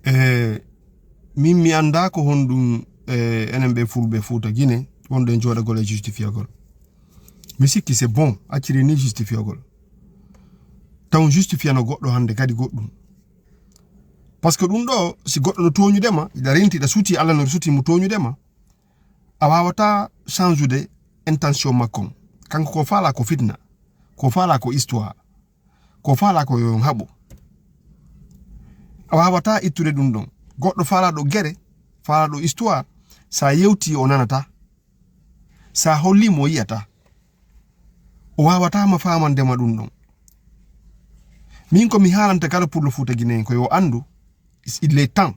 min mi anda ko honɗum enen ɓe fulɓe Fouta Guinée wonɗo en jooɗagol e justifiagol mi sikki c'est bon acciri ni justifiagol taw justifiano goɗɗo hande kadi goɗɗum par ce que ɗum ɗo si goɗɗo no toñudema ida renti ɗa suuti Allah no suuti mo toñudema a wawata change intention makko kanko ko faala ko fitna ko faala ko histoire ko faala ko yon haɓo a wawata ittude ɗum ɗon goɗɗo faalaɗo guere faalaɗo histoire sa yewti o nanata sa hollimo yiyata o wawatama famandema ɗum ɗon min ko mi haalanta kala pour le Fouta Guinéen ko yo andu il est temps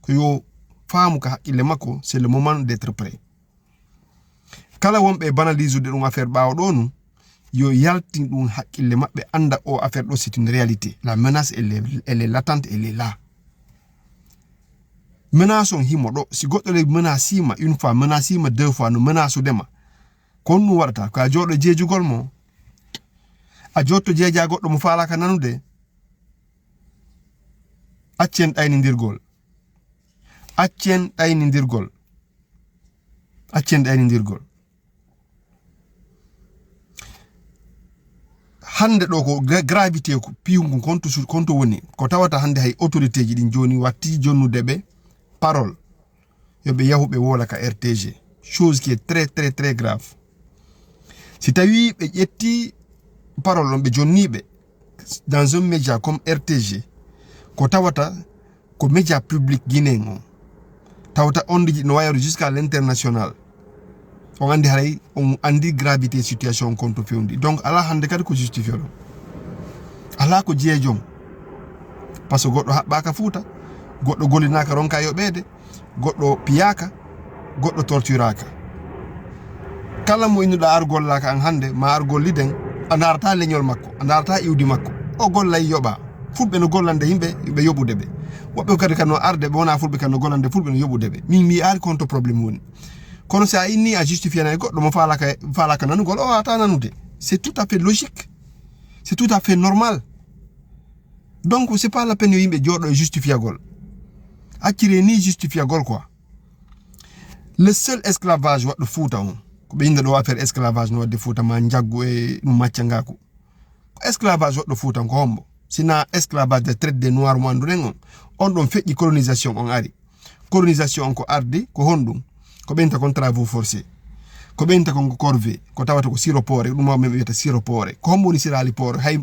ko yo faamu ka haqqille makko c'est le moment d'être prêt kala wonɓe banalise ude ɗum affaire ɓaawo ɗo nu yo yaltin ɗum haqqille maɓɓe anda o affaire ɗo c'est une réalité la menace elle est latente elle est là menace on himo ɗo si goɗɗo le menacima une fois menacima deux fois no menace udema kon ɗum waɗata ko a jooɗo jeejugol mo a jotto jeeja goɗɗo mo faalaka nanude accen ɗaynidirgol accen ɗaynidirgol accen ɗaynidirgol hande ɗo ko gravité ko piyungu konto woni ko tawata hande hay autorité ji ɗin joni watti jonnude ɓe parole yoɓe yahuɓe wola ka RTG chose qui est très très très grave si tawi ɓe ƴetti parole on ɓe jonniɓe dans un média comme RTG ko tawata ko média public guinéen on tawata ondiji no wayru jusqu'à l'international on andi haray on andi gravité situation konto fewndi donc ala hande kadi ko justifié ɗo ala ko jeejom par ce que goɗɗo haɓɓaka Fouta goɗɗo gollinaka ronka yoɓede goɗɗo piyaka goɗɗo torturaka kala mo innuɗa ar gollaka an hande ma ar golliden a darata leñol makko a darata iwdi makko o gollay yoɓa fulɓe no gollande yimɓe ɓe yoɓude ɓe woɓɓe kadi kano arde ɓe wona fulɓe kano gollande fulɓe no yoɓude ɓe min mi ari konto probléme woni kono si a inni a justifié nay goɗɗo mo falaka nanugol o wata nanude c'est tout à fait logique c'est tout à fait normal donc c'est pas la peine yo yimɓe jooɗo e justifiagol accire ni justifiagol quoi le seul esclavage waɗɗo Fouta on ko ɓe yinda ɗo affaire esclavage no wadde Fouta ma jaggu e ɗum macca ngako ko esclavage waɗɗo Fouta ko hombo sina esclavage de traite des noirs mo anduɗen on ɗon feƴƴi colonisation on ari colonisation on ko ardi ko honɗum ko ɓenta kon travaux forcés ko ɓenta kon ko corvée ko tawata ko siropore ɗum mawɓe ɓe wiyata siropore ko hombo woni sirali pore hay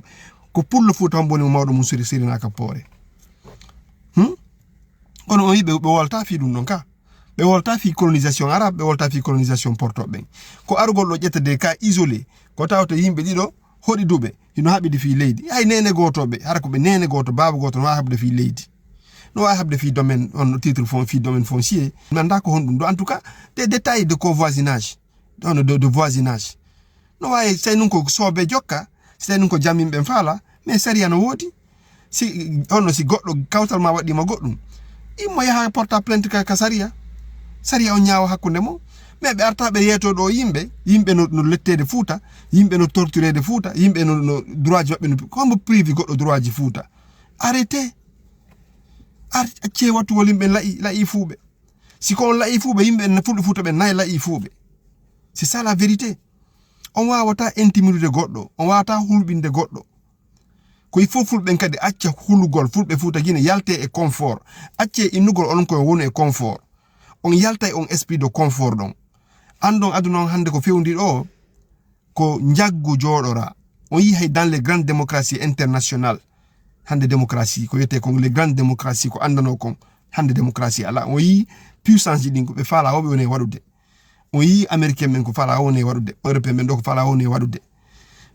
ko pullo Fouta hombo woni mawɗo mum sirinaka pore ono on yiɓe ɓe wolta fi ɗum ɗon ka ɓe wolta fi colonisation arabe ɓe wolta fi colonisation portoɓe ɓen ko argol ɗo ƴettade ka isolé ko tawata yimɓe ɗiɗo hoɗi duɓe hino haɓide fi leydi hay nene gotoɓe hara koɓe nene goto baba goto no wawi habde fi leydi no wawi habde fi domaine on titre fi domaine foncier mi anda ko honɗum ɗo en tout cas des détails de covoisinage de voisinage no wawi so tawi nun ko soobe jokka so tawi nun ko jam yimɓe faala mais saria no woodi si onno si goɗɗo kawtal ma waɗima goɗɗum immo yaha porta plainte ka saria on ñaawa hakkunde mo mais ɓe arta ɓe yeeto ɗo yimɓe no lettede Fouta yimɓe no torturede Fouta yimɓe no droit ji maɓɓe no kombo privé goɗɗo droit ji Fouta arrêté acce wattugol yimɓe layi fuuɓe siko on layi fuuɓe yimɓe en fulɓe Fouta ɓe nayi layi fuuɓe c'est ça la vérité on wawata intimidude goɗɗo on wawata hulɓinde goɗɗo ko il faut fulɓen kadi acca hulugol fulɓe Fouta Guinée yalte e confort acce innugol onon koye woni e confort on yalta e on esprit de confort ɗon andon aduna on hande ko fewndi ɗo ko jaggu jooɗora on yi hay dans les grandes démocraties internationales hande démocratie ko wiyete kon les grandes démocraties ko andano kon hande démocratie ala on yi puissance ji ɗin ko ɓe faala woɓe woni e waɗude on yi américain men ko faala woni e waɗude européen men ɗo ko faala woni e waɗude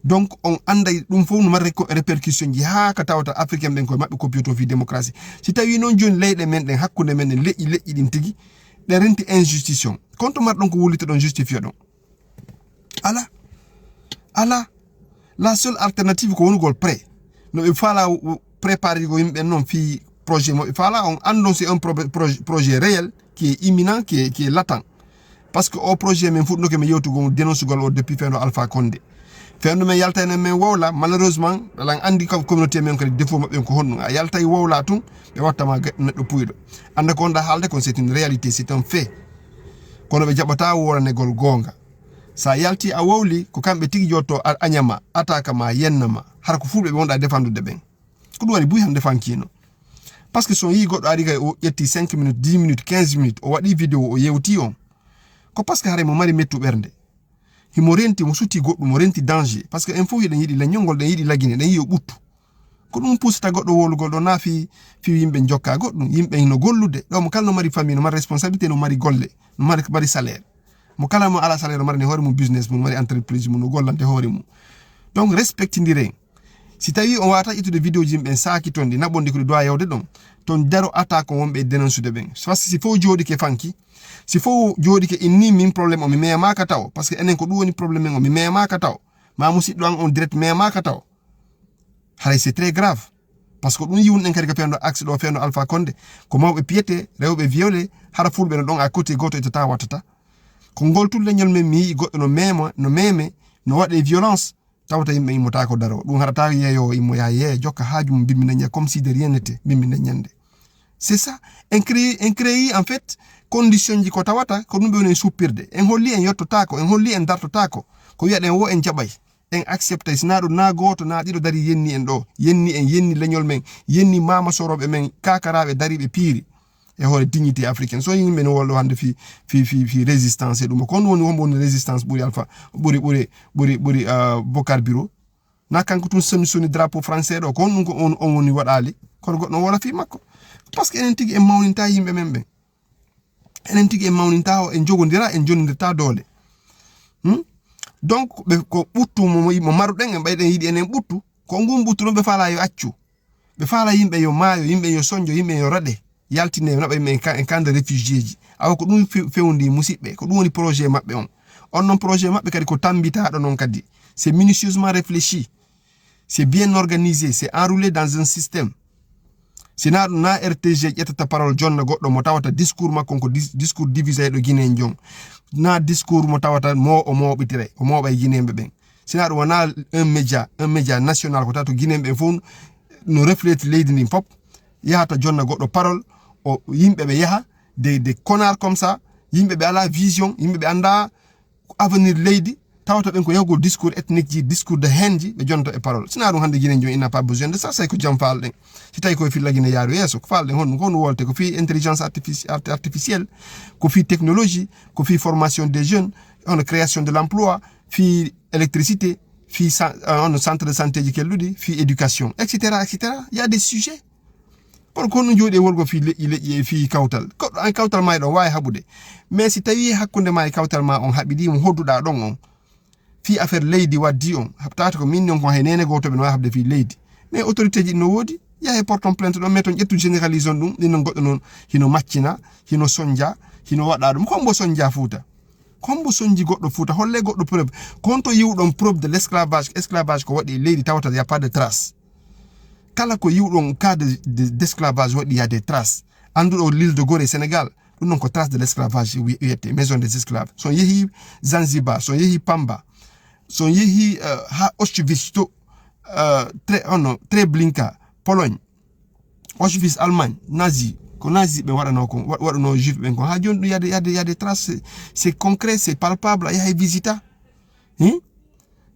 donc on anda ɗum fof no mari répercussion ji haa ka tawata africain ɓen koye maɓɓe kopioto fi démocratie si tawi noon joni leyɗe men ɗen hakkunde men ɗen leƴƴi ɗin tigi ɗe renti injustice on konto marɗon ko wullita ɗon justifié ɗon ala la seule alternative ko wonugol prêt no ɓe faala préparé ko yimɓe noon fi projet mo ɓe faala on andon c'est un projet réel qui est imminent qui est latent par ce que o projet men fuɗɗoke mi yewtugo dénoncegol o depuis fin ɗo Alpha Condé fendu men yaltane men wowla malheureusement lan andi kam communauté men ko défaut mabbe ko honno a yaltay wowla tun be wattama neddo puydo anda ko nda halde kon c'est une réalité, c'est un fait kono be jabata worane gol gonga sa yalti a wowli ko kambe tigi jotto anyama ataka ma yennama har ko fulbe be wonda défendude ben ko wari buy han défankino parce que son yi goddo ari kay o yetti 5 minutes 10 minutes 15 minutes o wadi vidéo o yewti on ko parce que hare mo mari mettu bernde himo renti mo sutti goddo mo renti danger parce que info yiden yidi la nyongol den yidi lagine den yo buttu ko dum pusta goddo wolugol do nafi fi yimbe jokka goddo yimbe no gollude do mo kalno mari famille no mari responsabilité no mari golle no mari salaire mo kala mo ala salaire mari ne hore mo business mo mari entreprise mo no gollante hore mo donc respectindire si tawi on wata itude vidéo jimbe saaki tondi nabondi ko do yawde don ton daro attaque wonbe denonsude ben parce que si fo jodi ke fanki si fo jodi ke inni min problème o mi mema ka taw parce que enen ko du woni problème o mi mema ka taw ma musiddo an on direct mema ka taw hay c'est très grave parce que dum yiwun en kadi ka fendo axe do fendo Alpha Condé ko mawbe piété rewbe violé hara fulbe no don à côté goto to ta watata ko ngol tulle nyol men mi goddo no meme no wade violence tawta yimbe imota ko daro dum harata yeyo imo ya ye jokka haajum bimmi nanya comme si de rien n'était bimmi nanyande c'est ça en créer en fait condition ji ko tawata ko dum be woni suppirde en holli en yottotako en holli en dartotako ko wi'aden wo en jabay en accepte sinado na goto na dido dari yenni en do yenni lenyol men yenni mama sorobe men kakarabe dari be piri e hore dignité africaine so yimbe no wollo hande fi résistance e dum ko woni woni résistance buri alpha buri Bokar Biro na kanko tun soni drapeau français do ko on woni wadali ko goddo wala fi makko parce que enen tigi e mawninta yimbe men ben enen tigi e mawninta o en jogondira en jondirta dole donc be ko buttu mo maruden en bayden yidi enen buttu ko ngum buttu be fala yo accu be fala yimbe yo maayo yimbe yo sonjo yimbe yo rade yaltine na be men en camp de réfugiés aw ko dum fewndi musibbe ko dum woni projet mabbe on non projet mabbe kadi ko tambita do non kadi c'est minutieusement réfléchi, c'est bien organisé, c'est enroulé dans un système. Si na RTG yetata parole jonna goddo mo tawata discours makko ko discours divisé do Guinée njong na discours mo tawata mo bitire o mo bay Guinée ben sina do wana un média national ko tato Guinée ben fon no reflète leydi ni pop yahata jonna goddo parole o yimbe be yaha des connards comme ça yimbe be ala vision yimbe be anda avenir leydi tawata ben ko yagol discours ethnique ji discours de henji be jonto e parole sina do hande Guinée njong il n'a pas besoin de ça c'est ko jam falden si tay ko fi lagine yaaru yeso ko falden hon wolte ko fi intelligence artificielle ko fi technologie ko fi formation des jeunes on création de l'emploi fi électricité fi on centre de santé ji kelludi fi éducation etc. Il y a des sujets pour ko no jodi wolgo fi kawtal ko an kawtal may do way habude mais si tawi hakkunde may kawtal ma on habidi mo hodduda don on fi affaire leydi waddi on habtata ko min non ko henene goto be no habde fi leydi mais autorité ji no wodi ya e porton plainte do meton jettu généralise on dum non goddo non hino maccina hino sonja hino wada dum kombo sonja fuuta kombo sonji goddo fuuta holle goddo preuve konto yiwdon preuve de l'esclavage ko wadi leydi tawata ya pas de trace kala ko yiwdon cas d'esclavage wadi ya des traces andudo l'île de Gorée Sénégal dum non ko trace de l'esclavage wiete maison des esclaves son yehi Zanzibar son yehi Pamba son yehi ha Auschwitz to Treblinka Pologne Auschwitz Allemagne nazi ko nazi be wadano ko wadano juif ben ko ha jondu y a des traces c'est concret c'est palpable y a visita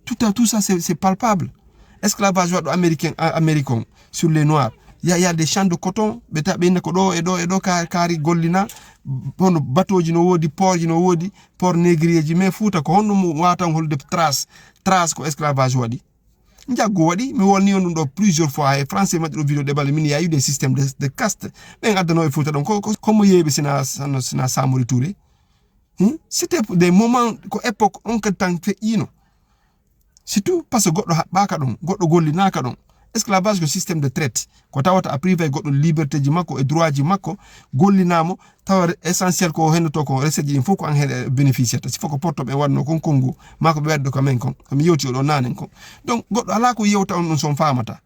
tout ça c'est palpable esclavage wado américain sur les noirs y a des champs de coton beta ben ko do e do kaari gollina hono batoji no wodi port no wodi port négrier mais fuuta ko honno mo watan holde trace ko esclavage wadi Ndiago wadi mi wolni on do plusieurs fois et français ma do vidéo débat min ya eu des systèmes de caste ben adano e fuuta donc comme yebe sina Samori Touré c'était des moments ko époque on que tant fait ino c'est tout parce que goddo habbaka don goddo gollinaka don esclavage ko système de traite ko tawata a privé goddo liberté ji makko e droit ji makko gollinamo tawa essentiel ko hendoto ko recette ji faut ko an hen bénéficiaire si faut ko porto be wadno kon kongo makko be waddo ko men kon mi yewti o do nanen kon donc goddo ala ko yewta on son famata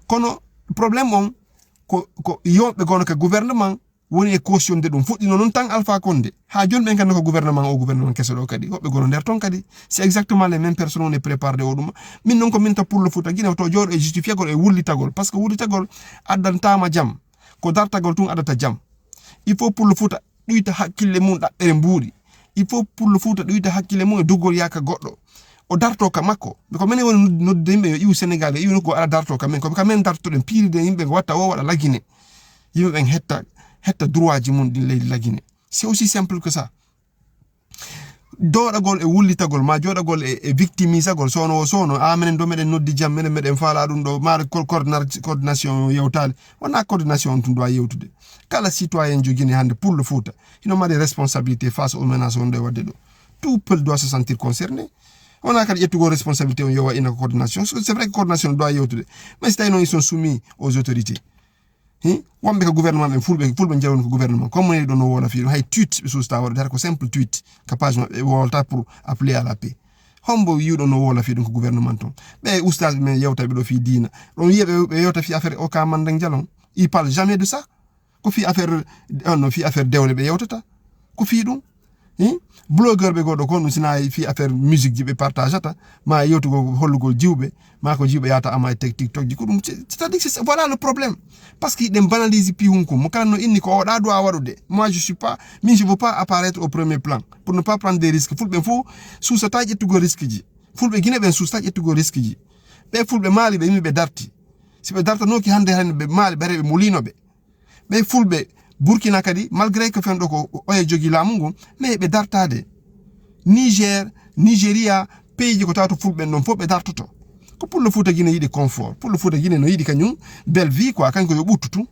kono problème on ko yombe gono ka gouvernement woni e caution de dum fuddino non tan Alpha Condé ha jon ben kan ko gouvernement kesso do kadi hobbe gono der ton kadi c'est exactement les mêmes personnes on est préparé o dum min non ko min ta pour le Fouta Guinée to jor e justifier gol e wullitagol parce que wullitagol addantama jam ko dartagol tun adata jam il faut pour le Fouta duita hakkille mun dabbere mbuuri il faut pour le Fouta duita hakkille mun e duggol yaka goddo o darto ka makko ko men woni nodde yimbe yo iwu Sénégal iwu ko ala darto ka men ko ka men darto den piri de yimbe watta o wada lagine yimbe ben hetta droit ji mun din leydi lagine c'est aussi simple que ça doodagol e wullitagol ma jodagol e victimisagol sono amenen do meden noddi jam meden faala dum do mar coordination yewtale wona coordination tun do yewtude kala citoyen jogini hande pour le Fouta ino ma des responsabilités face aux menaces on de wadde do tout peuple doit se sentir concerné on a qu'à être responsabilité on yowa ina coordination c'est vrai que coordination doit yewtude mais c'est non ils sont soumis aux autorités wambe ko gouvernement ben fulbe jawon ko gouvernement comme on do no wona fi hay tweet so sta wala ko simple tweet capage wolta pour appeler à la paix hombo yudo no wona fi donc gouvernement ton be oustaz men yewta be do fi dina don yebe be yewta fi affaire o ka mandang jalon il parle jamais de ça ko fi affaire no fi affaire dewle be yewtata ko fi dum blogueur be godo ko no sina fi affaire musique jibe partageata ma yewtu go hollugol jiwbe ma ko jiwbe yata ama TikTok ji ko dum c'est-à-dire c'est voilà le problème parce qu'il dem banalise pi hunko mo kan no inni ko o da do wadude moi je veux pas apparaître au premier plan pour ne pas prendre des risques fulbe fo sous sa taje to go risque ji fulbe gine ben sous sa taje to go risque ji be fulbe mali be yimbe darti si be darta no ki hande be mali be rebe molino be fulbe Burkina kadi malgré que fendo ko oye jogi lamungo mais be dartade Nigeria pays ko tato fulbe non fo be dartoto ko pour le Fouta Guinée yidi confort pour le Fouta Guinée no yidi kanyum belle vie quoi kanko yo buttutu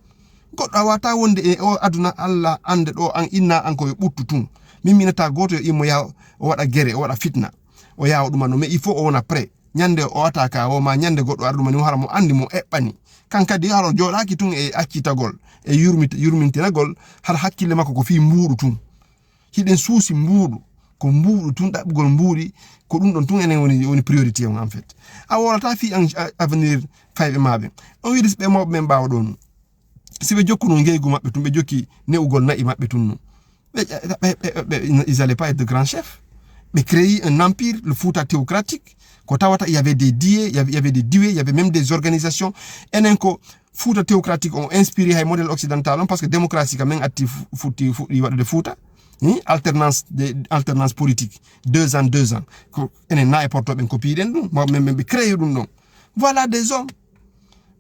goddo awata wonde e o aduna Allah ande do an inna an ko yo buttutu miminata goto yo imo ya o wada gere o wada fitna o yawo dum no mais il faut on après nyande o ataka o ma nyande goddo arduma ni haramo andi mo ebbani kankadi haro jodaki tun e accitagol e yurmintinagol har hakkille makko ko fi mbuudu tun hiden suusi mbuudu ko mbuudu tun dabbugol mbuuri ko dum don tun enen woni priorité en fait a worata fi en avenir faybe mabbe on wiidi be mabbe men baawo don sibe jokkuno ngeygu mabbe tun be jokki neugol na'i mabbe tun ils allaient pas être de grands chefs mais créer un empire le Fouta théocratique ko tawata il y avait des dieux il y avait des dieux il y avait même des organisations enen ko Fouta théocratique ont inspiré un modèle occidental parce que démocratie quand même atti futi de Fouta alternance politique 2 ans ko enen na e porto ben copie den dum mo même be créer dum non voilà des hommes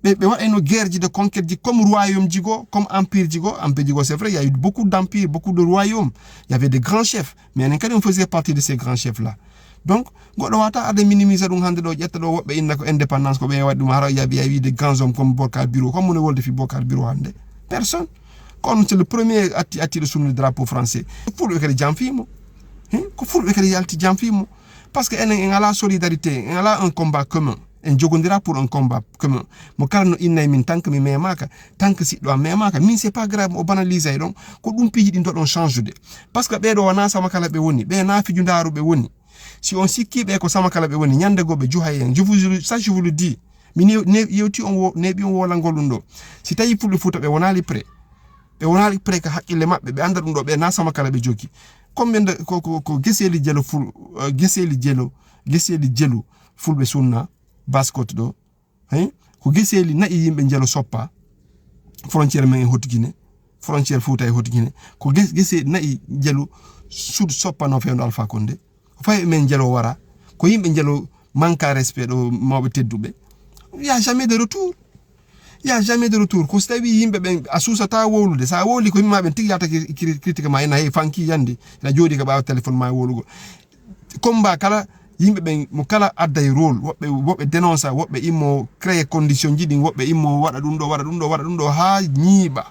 be wa eno guerre de conquête ji comme royaume jigo comme empire jigo c'est vrai il y a eu beaucoup d'empires beaucoup de royaumes il y avait des grands chefs mais enen kadi on faisait partie de ces grands chefs là donc godo wata ade minimiser dum hande do jetta do wobbe inna ko indépendance ko be waddi haro yabi des grands hommes comme Bokar Biro comme on wolde fi Bokar Biro hande personne comme c'est le premier attiré sur le drapeau français fulbe kadi jamfimo ko fulbe kadi yalti jamfimo parce que en ala solidarité en ala un combat commun en jogondira pour un combat commun mo kalno inna min tank mi memaka tank si do memaka min c'est pas grave o banaliser donc ko dum piji din do don change de parce que be do wana sama kala be woni be na fi jundaru be woni si on sikki be ko sama kala be woni nyande go be juhayen je vous le dis mi ne yewti on nebi on wola ngolundo si tayi pour le Fouta be wonali pré ka hakkille mabbe be anda dum do be na sama kala be joki combien de ko geseli jelo ful geseli jelo fulbe sunna baskot do ko geseli na yimbe jelo soppa frontière men hotigine frontière Fouta e hotigine ko geseli na jelo sud soppa no fendo Alpha Condé fay men jelo wara ko yimbe jelo manka respect do mawbe teddube il y a jamais de retour ko stawi yimbe ben asusa ta wolude sa woli ko yimma ben tigata critique ma ina hay fanki yande na jodi ka ba téléphone ma wolugo combat kala yimbe ben mo kala adday rôle wobbe dénonce wobbe immo créer condition jidi wobbe immo wada dum do ha nyiba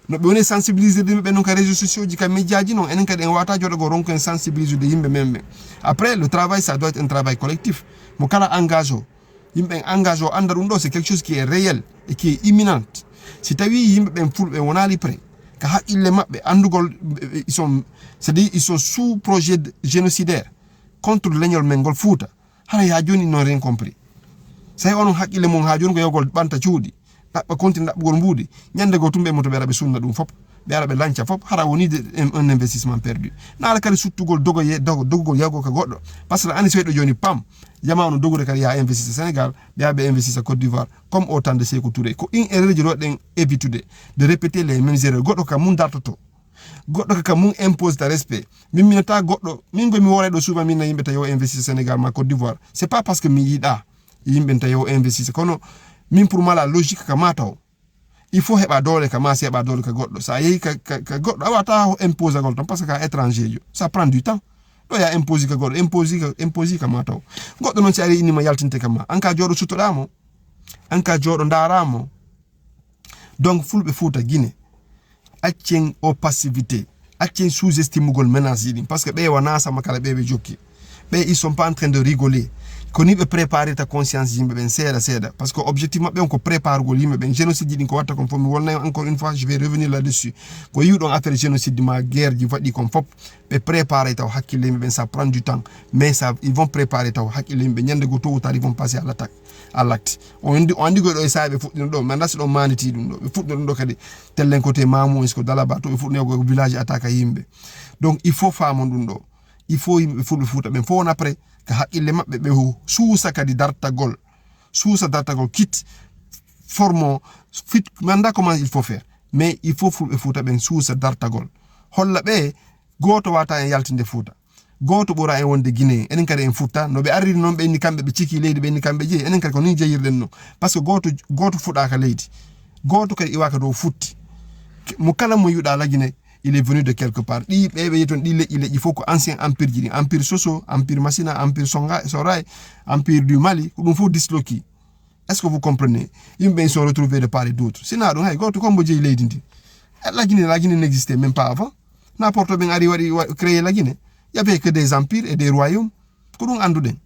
no be woni sensibiliser de be non ka réseaux sociaux ji ka média ji non enen ka den wata jodo go ronko sensibiliser de yimbe membe après le travail ça doit être un travail collectif mo kala engagé yimbe engagé anda dum do c'est quelque chose qui est réel et qui est imminent si tawi yimbe ben fulbe wonali prêt ka hakille mabbe andugol ils sont sous projet génocidaire contre leñol mengol Fouta hala ya joni non rien compris say on hakille mon ha joni ko yogol banta ciudi dabba continue dabbugol mbudi nyande go tumbe moto be rabe sunna dum fop be arabe lancha fop hara woni un investissement perdu na ala kadi suttugol dogol yago ka goddo parce que ani seedo joni pam jamanu dogude kadi ya investir Sénégal be abe investir Côte d'Ivoire comme autant de Sékou Touré ko in erreur jiro den évitude de répéter les mêmes erreurs goddo ka mun dartoto goddo ka mun impose ta respect min minata goddo min go mi wole do souvent min na yimbe tayo investir Sénégal ma Côte d'Ivoire c'est pas parce que mi yida yimbe tayo investir kono min pour moi la logique ka mataw il faut heba dole ka ma heba dole ka goddo sa yeyi ka goddo awata impose gol ton parce que ka étranger yo ça prend du temps do ya impose ka goddo impose ka mataw goddo non ci ari ni ma yaltinte ka ma anka jodo sutodamo anka jodo ndaramo donc fulbe Fouta Guinée accien o passivité accien sous-estime gol menace yi parce que be wana sama kala be jokki be ils sont pas en train de rigoler koni be préparer ta conscience yimbe ben seda parce que objectivement be on ko prépare gol yimbe ben génocide din ko watta kon fomi wolna encore une fois je vais revenir là-dessus ko yudon affaire génocide ma guerre ji fadi kon fop be préparer taw hakkille yimbe ben ça prend du temps mais ça ils vont préparer taw hakkille yimbe nyande go to ou tard ils vont passer à l'attaque à l'acte on dit go do saabe fuddino do mais das do maniti dum do be fuddo do kadi tellen côté mamou est-ce que dalaba to be fuddo go village attaque yimbe donc il faut famo dum do il faut fulbe Fouta ben fo on après ka hakkille mabbe be suusa kadi dartagol kit formo fit manda comment il faut faire mais il faut fulbe Fouta ben suusa dartagol holla be goto wata en yaltinde Fouta goto bora en wonde Guinée enen kadi en Fouta no be arri non be ni kambe be ciki leydi be ni kambe je enen kadi ko ni jeyirden no parce que goto fuda ka leydi goto kadi iwaka do futti mo kala mo yuda la Guinée il est venu de quelque part di bebe yeton di il faut que ancien empire jini empire Soso empire Massina empire Soray empire du Mali dum faut disloquer est-ce que vous comprenez ils ben sont retrouvés de part et d'autre sinon donc hay goto kombo jey leydi ndi la Guinée n'existait même pas avant n'importe ben ari wadi créer la Guinée il y avait que des empires et des royaumes ko dum anduden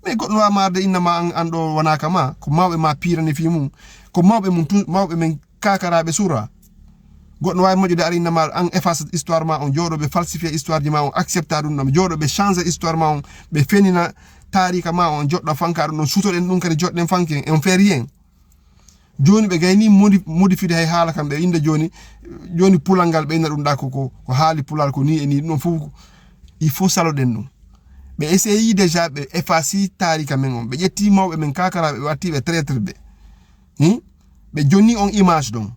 mais goddo wa marde inna ma ando wanaka ma ko mawbe ma pirane fi mum ko mawbe men kakarabe sura goddo way mojude ari inna ma en efface histoire ma on jodo be falsifier histoire di ma on accepta dum nam jodo be changer histoire ma on be fenina tarika ma on joddo fankado non sutoden dum kadi jodden fanken on fait rien joni be gayni modifier hay hala kambe inde joni pulangal be na dum da ko haali pulal ko ni e ni non fu il faut saloden dum be essayer déjà be effacer tarika men on be jetti mawbe men kakara be watti be traître be joni on image donc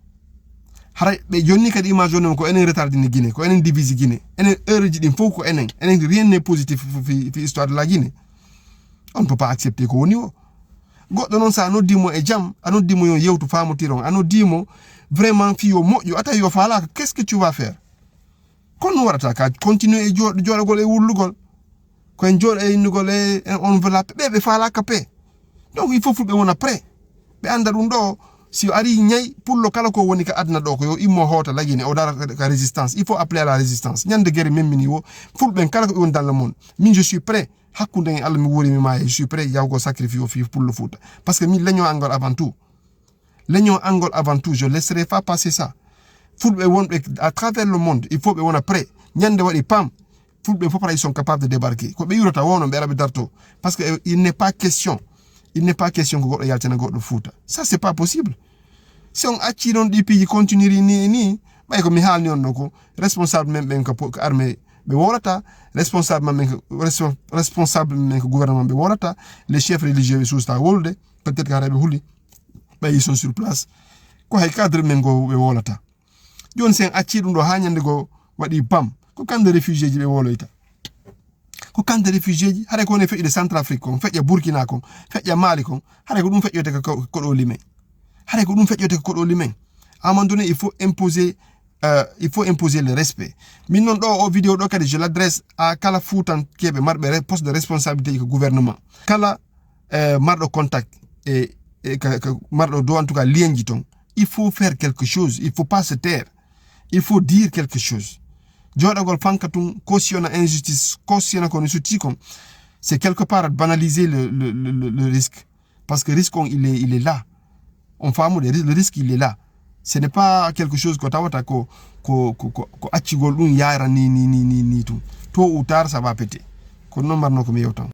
hara be joni kadi image on ko enen retard ni Guinée ko enen divise Guinée enen heure ji din foko enen rien n'est positif fi histoire de la Guinée on ne peut pas accepter ko woni o goddo non sa no dimo e jam ano dimo yo yewtu famotiron ano dimo vraiment fi yo mojo ata yo fala qu'est-ce que tu vas faire kon warata ka continuer e jodagol e wullugol ko en jod e indugol e on veut be fala kapé donc il faut fulbe wona prêt be anda dum do si ari nyai pullo kala ko woni ka adna do ko yo immo hota la Guinée o dara ka résistance il faut appeler à la résistance nyande guerre memmini wo fulbe kala ko won dans le monde min je suis prêt hakkunde Allah mi wori mi ma je suis prêt yawgo sacrifier fi pour le foot parce que mi l'union angol avant tout je laisserai pas passer ça fulbe wonbe à travers le monde il faut be wona prêt nyande wadi pam fulbe faut pas ils sont capables de débarquer ko be yurata wono be arabe darto parce que il n'est pas question que goddo yaltena goddo Fouta ça c'est pas possible si on acci don di pays continuer ni bay ko mi halni on noko responsable même ben ko armée be worata responsable même ko gouvernement be worata les chefs religieux sous ta wolde peut-être qu'arabe huli bay ils sont sur place ko hay cadre men go be wolata jon sen acci dum do hanyande go wadi pam ko kan de réfugiés be woloyta ko kan de réfugiés hare ko ne fe de Centrafrique ko fe Burkina ko fe Mali ko hare ko dum fe yote ko do limen hare ko dum fe yote ko do limen à un moment donné il faut imposer le respect min non do o vidéo do kadi je l'adresse à kala Foutan kebe marbe poste de responsabilité du gouvernement kala mardo contact et mardo do en tout cas lien jiton il faut faire quelque chose il faut pas se taire il faut dire quelque chose jodagol fankatum cautionner injustice cautionner ko suti kon c'est quelque part banaliser le risque parce que risque il est là on fait le risque il est là ce n'est pas quelque chose que tawata ko accigol dum yara ni tout ou tard ça va péter ko non marno ko mi yewtan